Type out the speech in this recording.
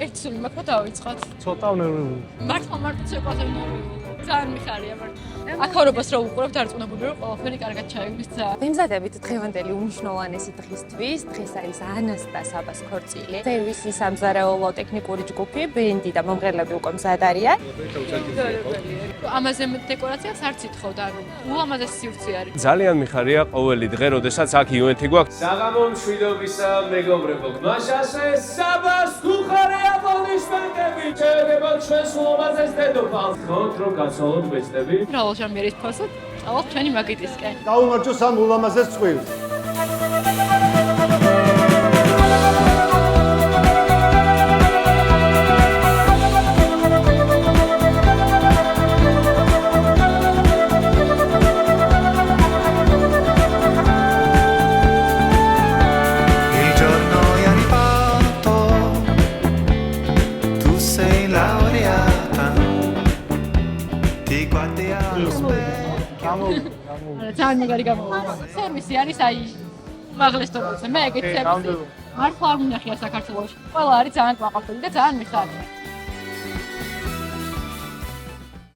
ერთი სული მაქვს და დავიწყოთ. ცოტა ნერვიული. მართლა ცეკვაზე ნერვიული. ძალიან მიხარია მართლა. აქაურობას რო უყურებთ არწმუნებული რომ ყველაფერი კარგად ჩაივლის ძალიან. ვიმზადებით დღევანდელი უმნიშვნელოვანესი დღისთვის. დღეს არის ანას და საბას ქორწილი. სერვისის სამზარეულო ტექნიკური ჯგუფი, ბენდი და მომღერლები უკვე მზად არიან. ამაზე დეკორაციას არც ითხოვდა, ანუ ულამაზესი სივრცე არის. ძალიან მიხარია ყოველი დღე, როდესაც აქ ივენთი გვაქვს. საღამო მშვიდობისა მეგობრებო, გმაშასე საბას უხარე აპლოდისმენტები შეერგებათ ჩვენს ულამაზეს დედოფალს. ხოთ რომ გაცვალოთ ბეწდები. მრავალ ჟანრის ფასად, წავალთ ჩვენი მაგიდისკენ. გაუმარჯოს ამ ულამაზეს წყვილს. ძალიან მაგარი გამოვა. სერვისი არის აი მაღლეს დონეზე. მე ეგეთ სერვისი მართლა არ მინახია საქართველოში. ყველა არის ძალიან კმაყოფილი და ძალიან მიხარია.